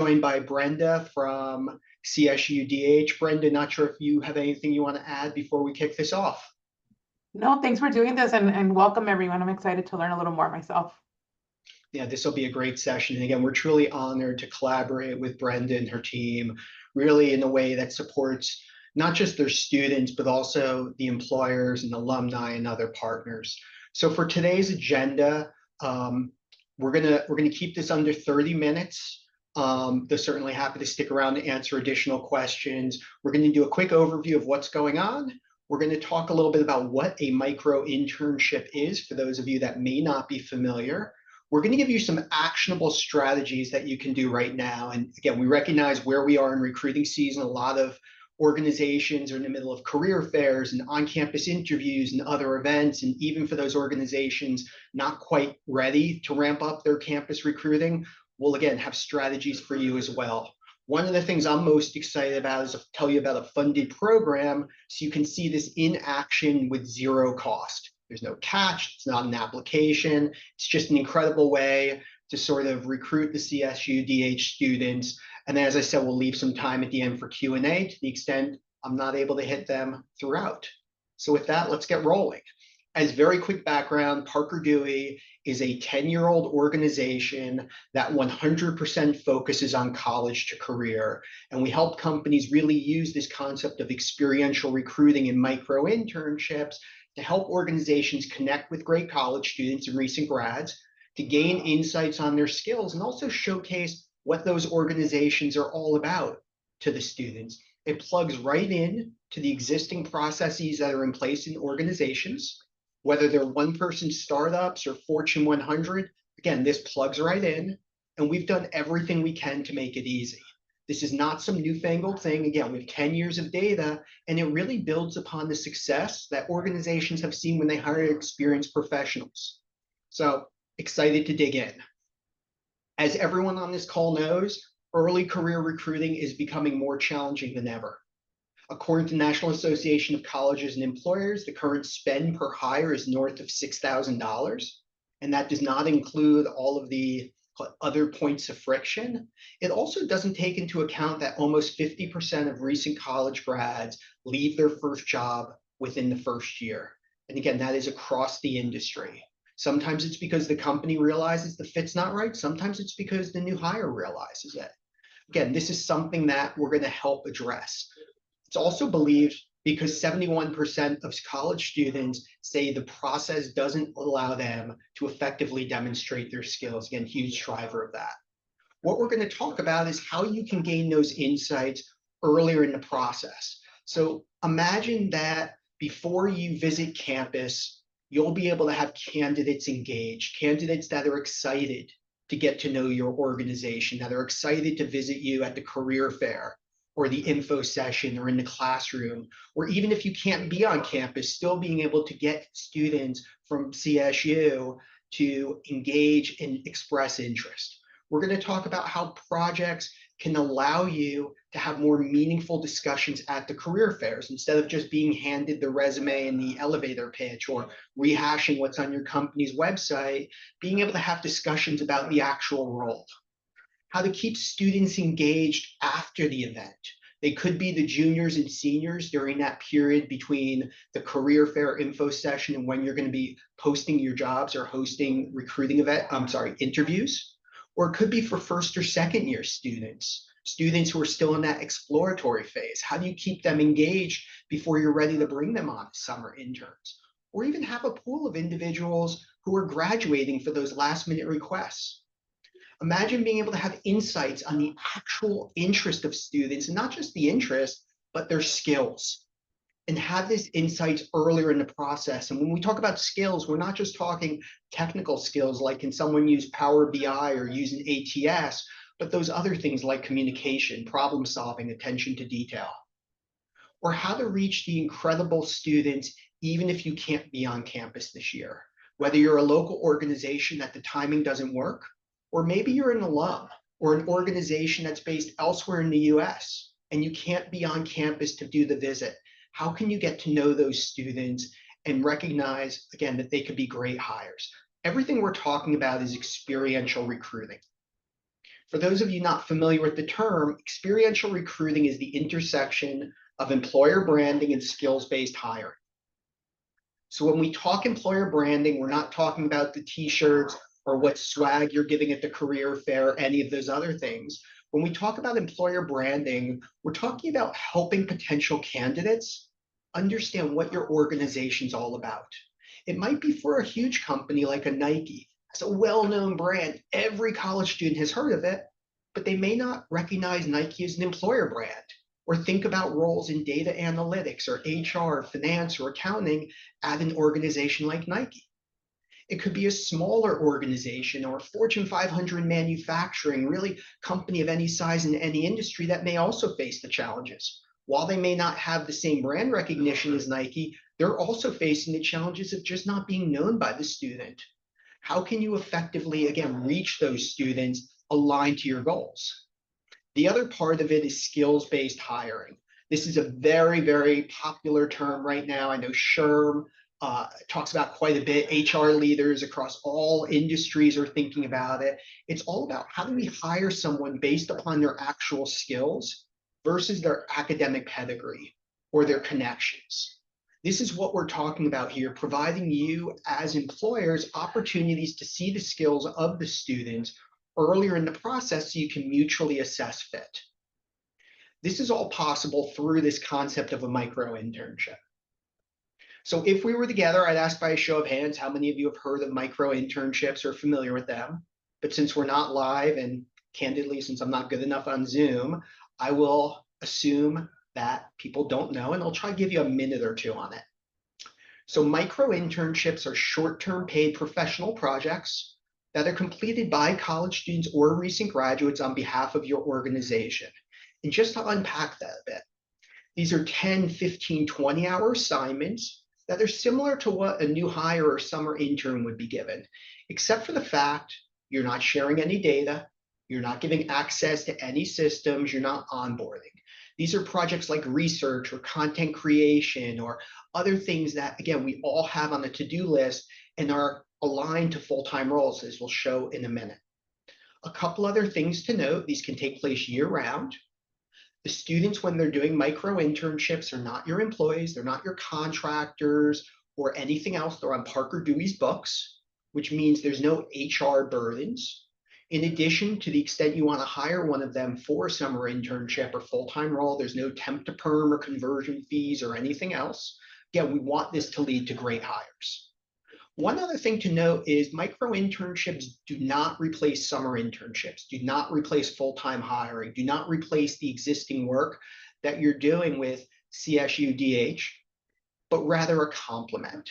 joined by Brenda from CSUDH. Brenda, not sure if you have anything you want to add before we kick this off. No, thanks for doing this and welcome everyone. I'm excited to learn a little more myself. Yeah, this will be a great session. And again, we're truly honored to collaborate with Brenda and her team, really in a way that supports not just their students, but also the employers and alumni and other partners. So for today's agenda, we're gonna keep this under 30 minutes. They're certainly happy to stick around to answer additional questions. We're going to do a quick overview of what's going on. We're going to talk a little bit about what a micro-internship is for those of you that may not be familiar. We're going to give you some actionable strategies that you can do right now. And again, we recognize where we are in recruiting season. A lot of organizations are in the middle of career fairs and on-campus interviews and other events. And even for those organizations not quite ready to ramp up their campus recruiting, we'll again have strategies for you as well. One of the things I'm most excited about is to tell you about a funded program so you can see this in action with zero cost. There's no catch, it's not an application. It's just an incredible way to sort of recruit the CSUDH students. And then, as I said, we'll leave some time at the end for Q&A to the extent I'm not able to hit them throughout. So with that, let's get rolling. As very quick background, Parker Dewey is a 10-year-old organization that 100% focuses on college to career. And we help companies really use this concept of experiential recruiting and micro-internships to help organizations connect with great college students and recent grads, to gain insights on their skills and also showcase what those organizations are all about to the students. It plugs right in to the existing processes that are in place in organizations, whether they're one-person startups or Fortune 100. Again, this plugs right in, and we've done everything we can to make it easy. This is not some newfangled thing. Again, we have 10 years of data, and it really builds upon the success that organizations have seen when they hire experienced professionals. So excited to dig in. As everyone on this call knows, early career recruiting is becoming more challenging than ever. According to the National Association of Colleges and Employers, the current spend per hire is north of $6,000, and that does not include all of the other points of friction. It also doesn't take into account that almost 50% of recent college grads leave their first job within the first year. And again, that is across the industry. Sometimes it's because the company realizes the fit's not right. Sometimes it's because the new hire realizes it. Again, this is something that we're going to help address. It's also believed because 71% of college students say the process doesn't allow them to effectively demonstrate their skills. Again, huge driver of that. What we're going to talk about is how you can gain those insights earlier in the process. So imagine that before you visit campus, you'll be able to have candidates engaged, candidates that are excited to get to know your organization, that are excited to visit you at the career fair, or the info session, or in the classroom, or even if you can't be on campus, still being able to get students from CSU to engage and express interest. We're going to talk about how projects can allow you to have more meaningful discussions at the career fairs instead of just being handed the resume and the elevator pitch or rehashing what's on your company's website, being able to have discussions about the actual role. How to keep students engaged after the event. They could be the juniors and seniors during that period between the career fair info session and when you're going to be posting your jobs or hosting recruiting interviews. Or it could be for first or second year students who are still in that exploratory phase. How do you keep them engaged before you're ready to bring them on as summer interns? Or even have a pool of individuals who are graduating for those last minute requests. Imagine being able to have insights on the actual interest of students, and not just the interest, but their skills, and have these insights earlier in the process. And when we talk about skills, we're not just talking technical skills, like can someone use Power BI or use an ATS, but those other things like communication, problem solving, attention to detail. Or how to reach the incredible students, even if you can't be on campus this year. Whether you're a local organization that the timing doesn't work, or maybe you're an alum or an organization that's based elsewhere in the US and you can't be on campus to do the visit. How can you get to know those students and recognize, again, that they could be great hires? Everything we're talking about is experiential recruiting. For those of you not familiar with the term, experiential recruiting is the intersection of employer branding and skills-based hiring. So when we talk employer branding, we're not talking about the t-shirts or what swag you're giving at the career fair, or any of those other things. When we talk about employer branding, we're talking about helping potential candidates understand what your organization's all about. It might be for a huge company like a Nike. It's a well-known brand. Every college student has heard of it, but they may not recognize Nike as an employer brand, or think about roles in data analytics or HR, finance, or accounting at an organization like Nike. It could be a smaller organization or a Fortune 500 manufacturing, really company of any size in any industry that may also face the challenges. While they may not have the same brand recognition as Nike, they're also facing the challenges of just not being known by the student. How can you effectively, again, reach those students aligned to your goals? The other part of it is skills-based hiring. This is a very, very popular term right now. I know SHRM talks about quite a bit. HR leaders across all industries are thinking about it. It's all about how do we hire someone based upon their actual skills versus their academic pedigree or their connections. This is what we're talking about here, providing you as employers opportunities to see the skills of the students earlier in the process so you can mutually assess fit. This is all possible through this concept of a micro-internship. So if we were together, I'd ask by a show of hands how many of you have heard of micro-internships or familiar with them. But since we're not live, and candidly, since I'm not good enough on Zoom, I will assume that people don't know, and I'll try to give you a minute or two on it. So micro-internships are short-term paid professional projects that are completed by college students or recent graduates on behalf of your organization. And just to unpack that a bit, these are 10, 15, 20-hour assignments that are similar to what a new hire or summer intern would be given, except for the fact you're not sharing any data, you're not giving access to any systems, you're not onboarding. These are projects like research or content creation or other things that, again, we all have on the to-do list and are aligned to full-time roles, as we'll show in a minute. A couple other things to note: these can take place year-round. The students, when they're doing micro-internships, are not your employees, they're not your contractors or anything else. They're on Parker Dewey's books, which means there's no HR burdens. In addition, to the extent you want to hire one of them for a summer internship or full-time role, there's no temp to perm or conversion fees or anything else. Again, we want this to lead to great hires. One other thing to note is micro-internships do not replace summer internships, do not replace full-time hiring, do not replace the existing work that you're doing with CSU-DH, but rather a complement.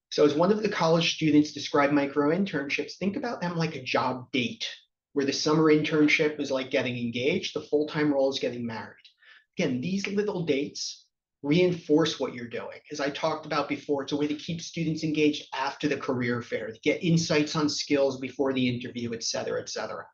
So as one of the college students described micro-internships, think about them like a job date, where the summer internship is like getting engaged, the full-time role is getting married. Again, these little dates reinforce what you're doing. As I talked about before, it's a way to keep students engaged after the career fair, to get insights on skills before the interview, et cetera, et cetera.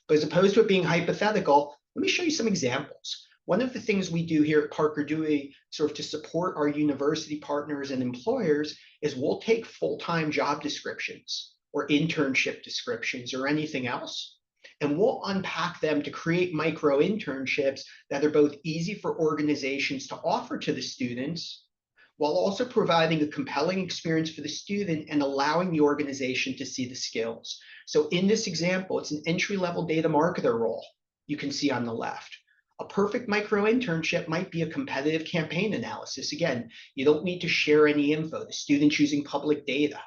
But as opposed to it being hypothetical, let me show you some examples. One of the things we do here at Parker Dewey, sort of to support our university partners and employers, is we'll take full-time job descriptions or internship descriptions or anything else, and we'll unpack them to create micro-internships that are both easy for organizations to offer to the students, while also providing a compelling experience for the student and allowing the organization to see the skills. So in this example, it's an entry-level data marketer role you can see on the left. A perfect micro-internship might be a competitive campaign analysis. Again, you don't need to share any info. The student's using public data.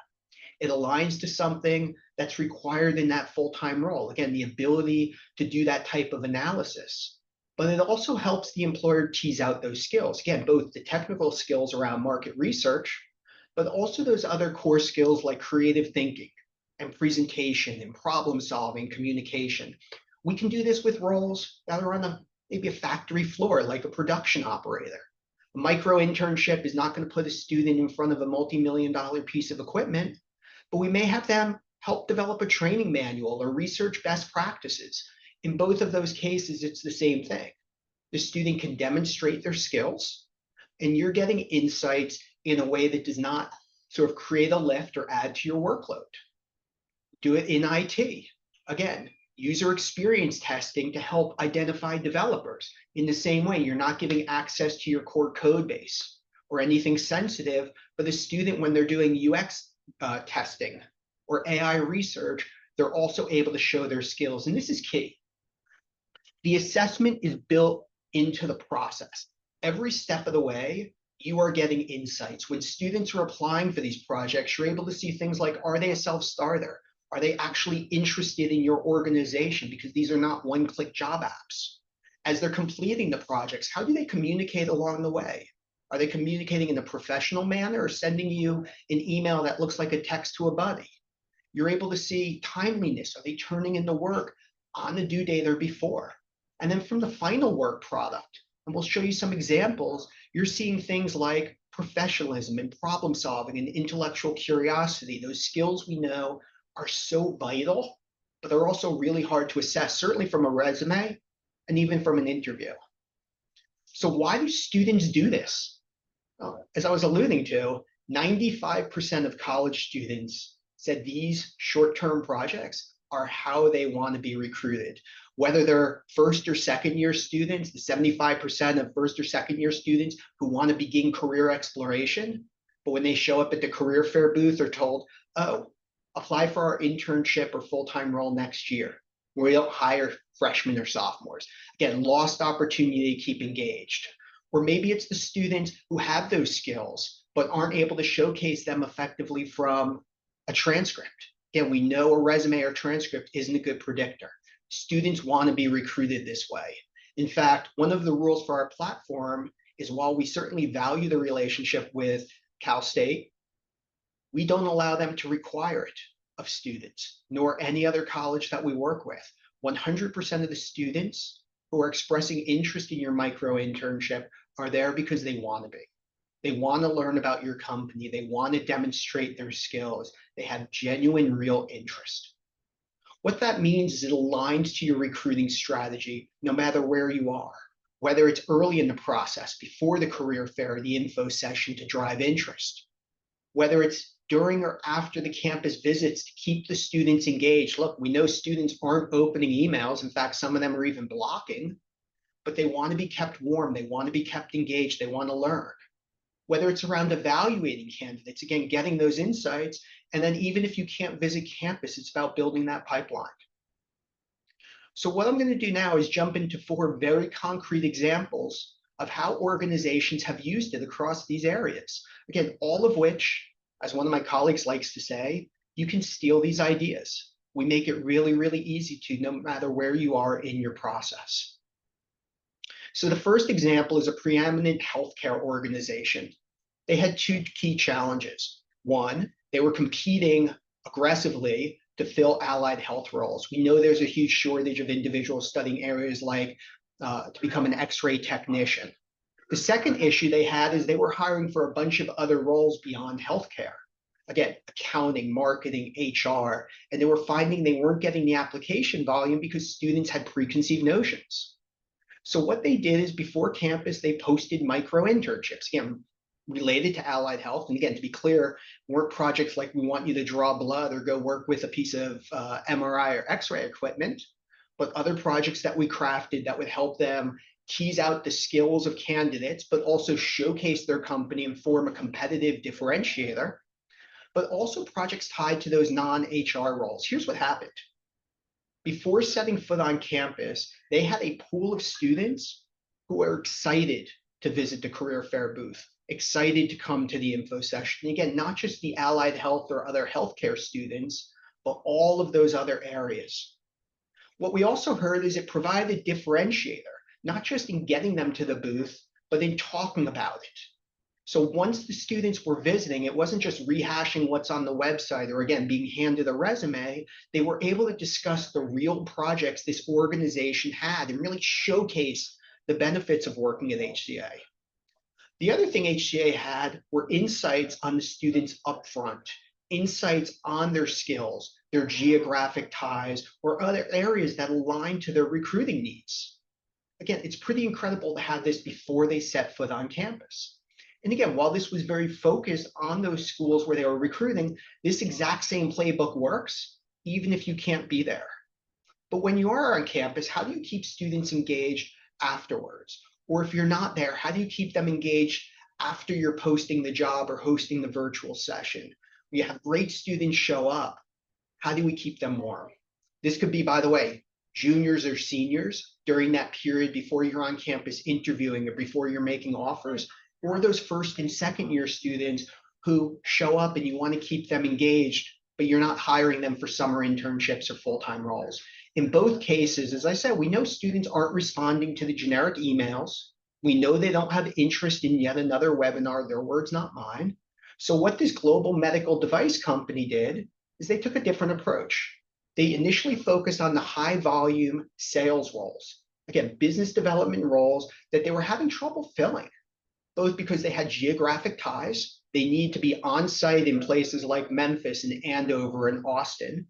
It aligns to something that's required in that full-time role. Again, the ability to do that type of analysis. But it also helps the employer tease out those skills. Again, both the technical skills around market research, but also those other core skills like creative thinking and presentation and problem solving, communication. We can do this with roles that are on maybe a factory floor, like a production operator. A micro-internship is not going to put a student in front of a multi-million-dollar piece of equipment, but we may have them help develop a training manual or research best practices. In both of those cases, it's the same thing. The student can demonstrate their skills, and you're getting insights in a way that does not sort of create a lift or add to your workload. Do it in IT. Again, User experience testing to help identify developers. In the same way, you're not giving access to your core code base or anything sensitive for the student when they're doing UX testing or AI research. They're also able to show their skills. And this is key. The assessment is built into the process. Every step of the way, you are getting insights. When students are applying for these projects, you're able to see things like, are they a self-starter? Are they actually interested in your organization? Because these are not one-click job apps. As they're completing the projects, how do they communicate along the way? Are they communicating in a professional manner or sending you an email that looks like a text to a buddy? You're able to see timeliness. Are they turning in the work on the due date or before? And then from the final work product, and we'll show you some examples, you're seeing things like professionalism and problem solving and intellectual curiosity. Those skills we know are so vital, but they're also really hard to assess, certainly from a resume and even from an interview. So why do students do this? As I was alluding to, 95% of college students said these short-term projects are how they want to be recruited. Whether they're first or second year students, the 75% of first or second year students who want to begin career exploration, but when they show up at the career fair booth are told, oh, apply for our internship or full-time role next year. We don't hire freshmen or sophomores. Again, lost opportunity to keep engaged. Or maybe it's the students who have those skills, but aren't able to showcase them effectively from a transcript. Again, we know a resume or transcript isn't a good predictor. Students want to be recruited this way. In fact, one of the rules for our platform is while we certainly value the relationship with Cal State, we don't allow them to require it of students, nor any other college that we work with. 100% of the students who are expressing interest in your micro-internship are there because they want to be. They want to learn about your company. They want to demonstrate their skills. They have genuine, real interest. What that means is it aligns to your recruiting strategy, no matter where you are, whether it's early in the process, before the career fair, the info session to drive interest, whether it's during or after the campus visits to keep the students engaged. Look, we know students aren't opening emails. In fact, some of them are even blocking, but they want to be kept warm. They want to be kept engaged. They want to learn. Whether it's around evaluating candidates, again, getting those insights. And then even if you can't visit campus, it's about building that pipeline. So what I'm going to do now is jump into 4 very concrete examples of how organizations have used it across these areas. Again, all of which, as one of my colleagues likes to say, you can steal these ideas. We make it really, really easy to, no matter where you are in your process. So the first example is a preeminent healthcare organization. They had 2 key challenges. One, they were competing aggressively to fill allied health roles. We know there's a huge shortage of individuals studying areas like to become an X-ray technician. The second issue they had is they were hiring for a bunch of other roles beyond healthcare. Again, accounting, marketing, HR, and they were finding they weren't getting the application volume because students had preconceived notions. So what they did is before campus, they posted micro-internships, again, related to allied health. And again, to be clear, weren't projects like we want you to draw blood or go work with a piece of MRI or X-ray equipment, but other projects that we crafted that would help them tease out the skills of candidates, but also showcase their company and form a competitive differentiator, but also projects tied to those non-HR roles. Here's what happened. Before setting foot on campus, they had a pool of students who were excited to visit the career fair booth, excited to come to the info session. And again, not just the allied health or other healthcare students, but all of those other areas. What we also heard is it provided a differentiator, not just in getting them to the booth, but in talking about it. So once the students were visiting, it wasn't just rehashing what's on the website or again, being handed a resume. They were able to discuss the real projects this organization had and really showcase the benefits of working at HCA. The other thing HCA had were insights on the students upfront, insights on their skills, their geographic ties, or other areas that align to their recruiting needs. Again, it's pretty incredible to have this before they set foot on campus. And again, while this was very focused on those schools where they were recruiting, this exact same playbook works, even if you can't be there. But when you are on campus, how do you keep students engaged afterwards? Or if you're not there, how do you keep them engaged after you're posting the job or hosting the virtual session? We have great students show up. How do we keep them warm? This could be, by the way, juniors or seniors during that period before you're on campus interviewing or before you're making offers, or those first and second year students who show up and you want to keep them engaged, but you're not hiring them for summer internships or full-time roles. In both cases, as I said, we know students aren't responding to the generic emails. We know they don't have interest in yet another webinar, their words, not mine. So what this global medical device company did is they took a different approach. They initially focused on the high volume sales roles, again, business development roles that they were having trouble filling, both because they had geographic ties. They need to be on site in places like Memphis and Andover and Austin.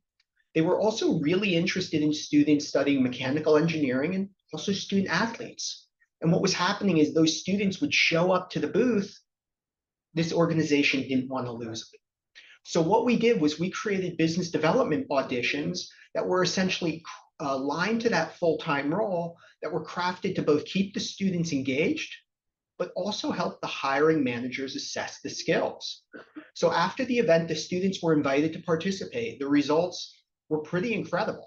They were also really interested in students studying mechanical engineering and also student athletes. And what was happening is those students would show up to the booth. This organization didn't want to lose them. So what we did was we created business development auditions that were essentially aligned to that full-time role, that were crafted to both keep the students engaged, but also help the hiring managers assess the skills. So after the event, the students were invited to participate. The results were pretty incredible.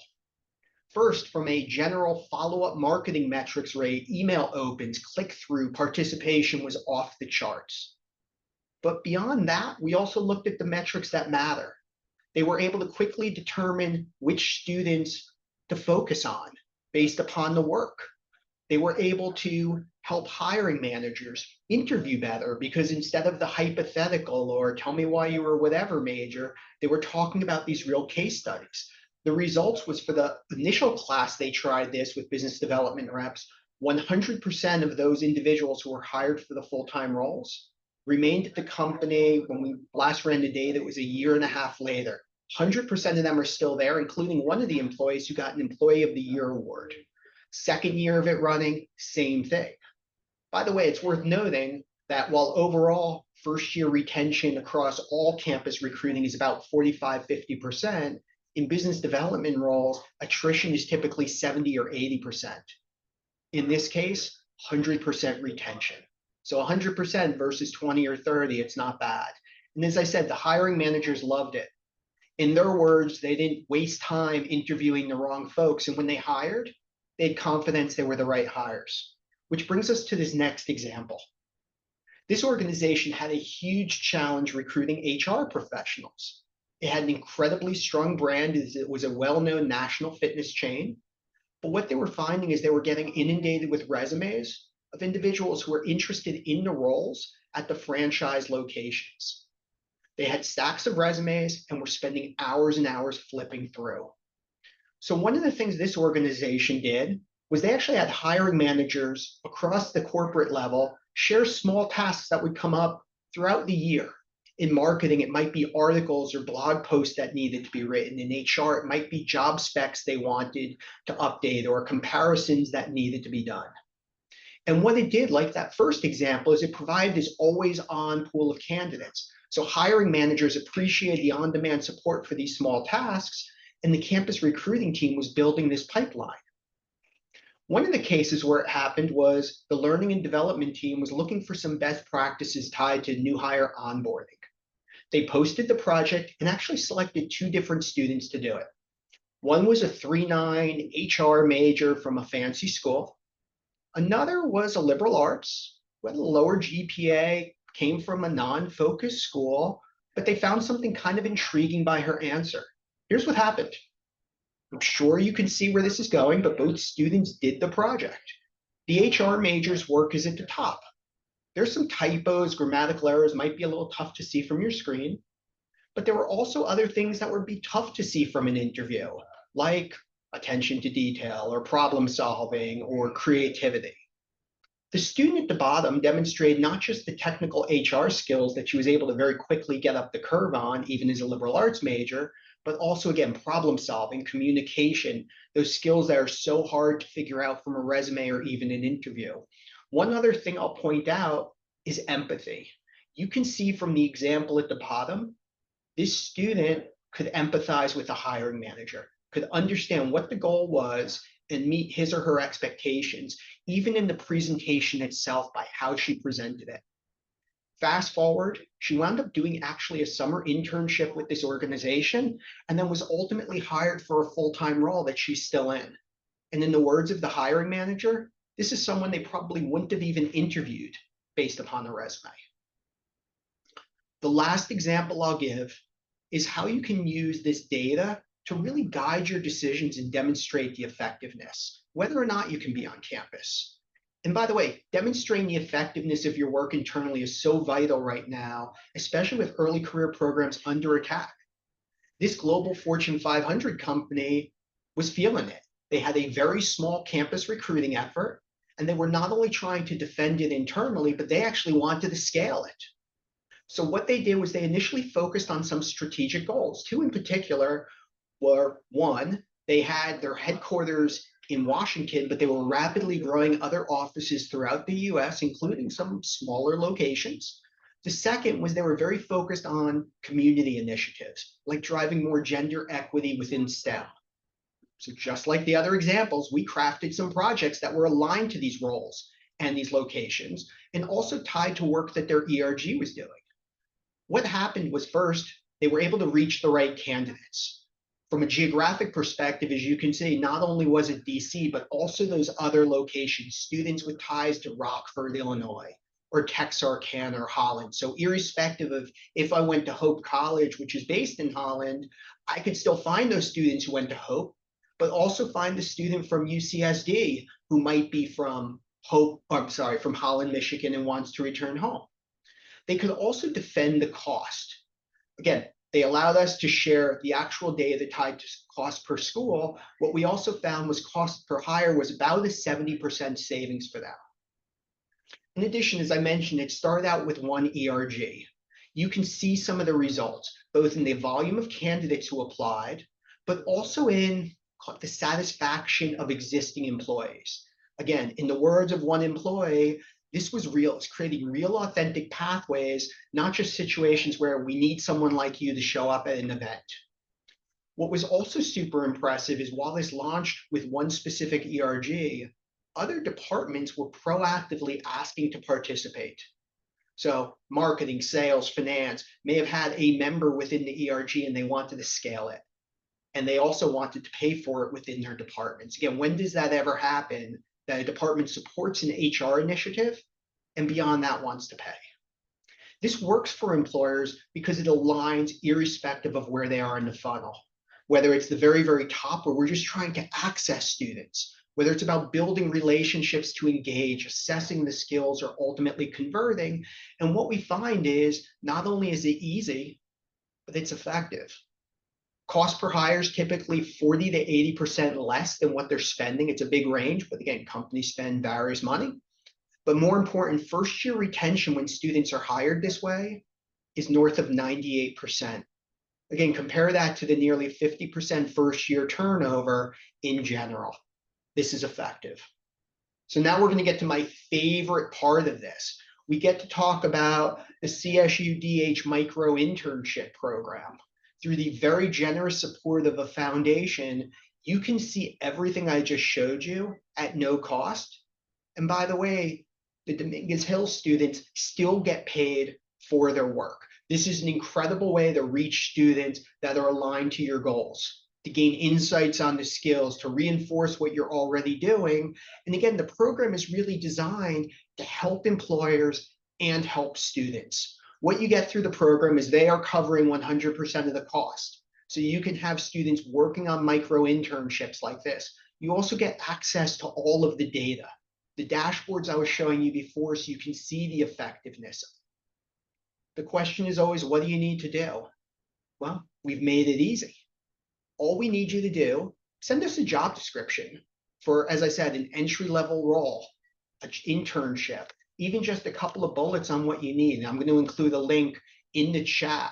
First, from a general follow-up marketing metrics rate, email opens, click-through, participation was off the charts. But beyond that, we also looked at the metrics that matter. They were able to quickly determine which students to focus on based upon the work. They were able to help hiring managers interview better because instead of the hypothetical or tell me why you were whatever major, they were talking about these real case studies. The results was for the initial class they tried this with business development reps, 100% of those individuals who were hired for the full-time roles remained at the company. When we last ran the data, it was a year and a half later. 100% of them are still there, including one of the employees who got an Employee of the Year award. Second year of it running, same thing. By the way, it's worth noting that while overall first year retention across all campus recruiting is about 45–50%, in business development roles, attrition is typically 70 or 80%. In this case, 100% retention. So 100% versus 20 or 30, it's not bad. And as I said, the hiring managers loved it. In their words, they didn't waste time interviewing the wrong folks. And when they hired, they had confidence they were the right hires. Which brings us to this next example. This organization had a huge challenge recruiting HR professionals. It had an incredibly strong brand. It was a well-known national fitness chain. But what they were finding is they were getting inundated with resumes of individuals who were interested in the roles at the franchise locations. They had stacks of resumes and were spending hours and hours flipping through. So one of the things this organization did was they actually had hiring managers across the corporate level share small tasks that would come up throughout the year. In marketing, it might be articles or blog posts that needed to be written. In HR, it might be job specs they wanted to update or comparisons that needed to be done. And what it did, like that first example, is it provided this always-on pool of candidates. So hiring managers appreciated the on-demand support for these small tasks, and the campus recruiting team was building this pipeline. One of the cases where it happened was the learning and development team was looking for some best practices tied to new hire onboarding. They posted the project and actually selected 2 different students to do it. One was a 3.9 HR major from a fancy school. Another was a liberal arts with a lower GPA, came from a non-focused school, but they found something kind of intriguing by her answer. Here's what happened. I'm sure you can see where this is going, but both students did the project. The HR major's work is at the top. There's some typos, grammatical errors might be a little tough to see from your screen, but there were also other things that would be tough to see from an interview, like attention to detail or problem solving or creativity. The student at the bottom demonstrated not just the technical HR skills that she was able to very quickly get up the curve on, even as a liberal arts major, but also, again, problem solving, communication, those skills that are so hard to figure out from a resume or even an interview. One other thing I'll point out is empathy. You can see from the example at the bottom, this student could empathize with the hiring manager. could understand what the goal was and meet his or her expectations, even in the presentation itself by how she presented it. Fast forward, she wound up doing actually a summer internship with this organization and then was ultimately hired for a full-time role that she's still in. And in the words of the hiring manager, this is someone they probably wouldn't have even interviewed based upon a resume. The last example I'll give is how you can use this data to really guide your decisions and demonstrate the effectiveness, whether or not you can be on campus. And by the way, demonstrating the effectiveness of your work internally is so vital right now, especially with early career programs under attack. This global Fortune 500 company was feeling it. They had a very small campus recruiting effort, and they were not only trying to defend it internally, but they actually wanted to scale it. So what they did was they initially focused on some strategic goals. Two in particular were, one, they had their headquarters in Washington, but they were rapidly growing other offices throughout the US, including some smaller locations. The second was they were very focused on community initiatives, like driving more gender equity within STEM. So just like the other examples, we crafted some projects that were aligned to these roles and these locations, and also tied to work that their ERG was doing. What happened was, first, they were able to reach the right candidates. From a geographic perspective, as you can see, not only was it DC, but also those other locations, students with ties to Rockford, Illinois, or Texarkana or Holland. So irrespective of if I went to Hope College, which is based in Holland, I could still find those students who went to Hope, but also find the student from UCSD who might be from from Holland, Michigan, and wants to return home. They could also defend the cost. Again, they allowed us to share the actual data tied to cost per school. What we also found was cost per hire was about a 70% savings for them. In addition, as I mentioned, it started out with one ERG. You can see some of the results, both in the volume of candidates who applied, but also in the satisfaction of existing employees. Again, in the words of one employee, this was real. It's creating real authentic pathways, not just situations where we need someone like you to show up at an event. What was also super impressive is while this launched with one specific ERG, other departments were proactively asking to participate. So marketing, sales, finance may have had a member within the ERG and they wanted to scale it. And they also wanted to pay for it within their departments. Again, when does that ever happen? That a department supports an HR initiative and beyond that wants to pay. This works for employers because it aligns irrespective of where they are in the funnel, whether it's the very, very top where we're just trying to access students, whether it's about building relationships to engage, assessing the skills, or ultimately converting. And what we find is not only is it easy, but it's effective. Cost per hire is typically 40 to 80% less than what they're spending. It's a big range, but again, companies spend various money. But more important, first year retention when students are hired this way is north of 98%. Again, compare that to the nearly 50% first year turnover in general. This is effective. So now we're going to get to my favorite part of this. We get to talk about the CSU-DH Micro-Internship program. Through the very generous support of a foundation, you can see everything I just showed you at no cost. And by the way, the Dominguez Hills students still get paid for their work. This is an incredible way to reach students that are aligned to your goals, to gain insights on the skills, to reinforce what you're already doing. And again, the program is really designed to help employers and help students. What you get through the program is they are covering 100% of the cost. So you can have students working on micro-internships like this. You also get access to all of the data, the dashboards I was showing you before, so you can see the effectiveness. The question is always, what do you need to do? Well, we've made it easy. All we need you to do, send us a job description for, as I said, an entry-level role, an internship, even just a couple of bullets on what you need. And I'm going to include a link in the chat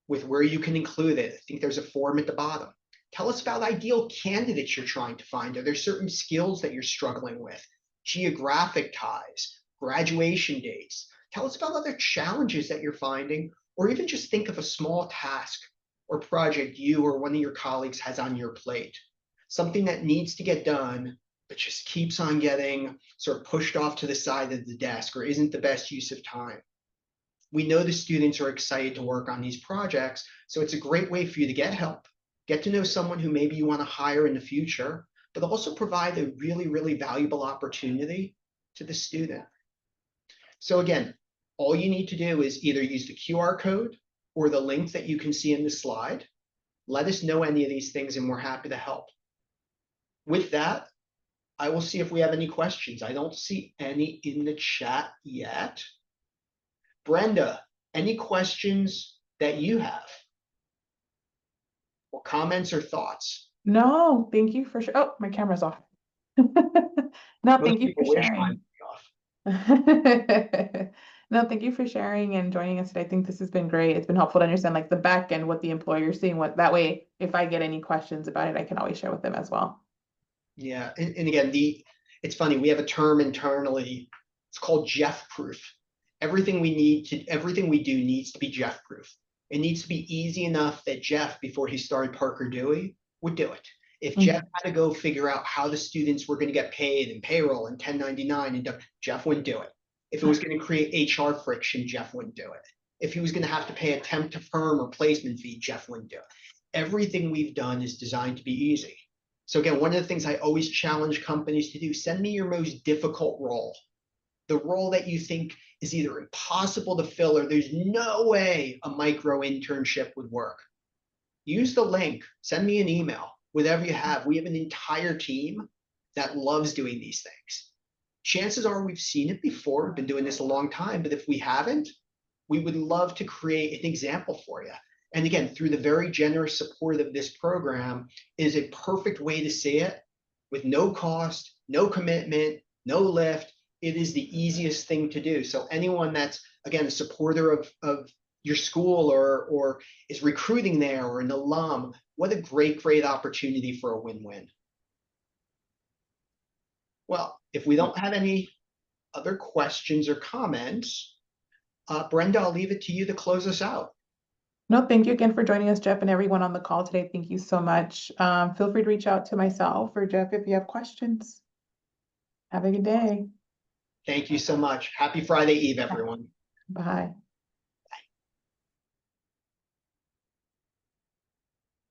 with where you can include it. I think there's a form at the bottom. Tell us about ideal candidates you're trying to find. Are there certain skills that you're struggling with? Geographic ties, graduation dates. Tell us about other challenges that you're finding, or even just think of a small task or project you or one of your colleagues has on your plate. Something that needs to get done, but just keeps on getting sort of pushed off to the side of the desk or isn't the best use of time. We know the students are excited to work on these projects, so it's a great way for you to get help, get to know someone who maybe you want to hire in the future, but also provide a really, really valuable opportunity to the student. So again, all you need to do is either use the QR code or the link that you can see in the slide. Let us know any of these things and we're happy to help. With that, I will see if we have any questions. I don't see any in the chat yet. Brenda, any questions that you have? Or comments or thoughts? No, thank you for oh, my camera's off. No, thank you for sharing. No, thank you for sharing and joining us today. I think this has been great. It's been helpful to understand like the back end, what the employer's seeing, what that way, if I get any questions about it, I can always share with them as well. Yeah, and again, it's funny, we have a term internally, it's called Jeff proof. Everything we do needs to be Jeff proof. It needs to be easy enough that Jeff, before he started Parker Dewey, would do it. If Jeff had to go figure out how the students were going to get paid and payroll and 1099 and Jeff wouldn't do it. If it was going to create HR friction, Jeff wouldn't do it. If he was going to have to pay a temp to firm or placement fee, Jeff wouldn't do it. Everything we've done is designed to be easy. So again, one of the things I always challenge companies to do, send me your most difficult role. The role that you think is either impossible to fill or there's no way a micro internship would work. Use the link, send me an email, whatever you have. We have an entire team that loves doing these things. Chances are we've seen it before, we've been doing this a long time, but if we haven't, we would love to create an example for you. And again, through the very generous support of this program is a perfect way to see it with no cost, no commitment, no lift. It is the easiest thing to do. So anyone that's, again, a supporter of your school or is recruiting there or an alum, what a great, great opportunity for a win-win. Well, if we don't have any other questions or comments, Brenda, I'll leave it to you to close us out. No, thank you again for joining us, Jeff, and everyone on the call today. Thank you so much. Feel free to reach out to myself or Jeff if you have questions. Have a good day. Thank you so much. Happy Friday Eve, everyone. Bye.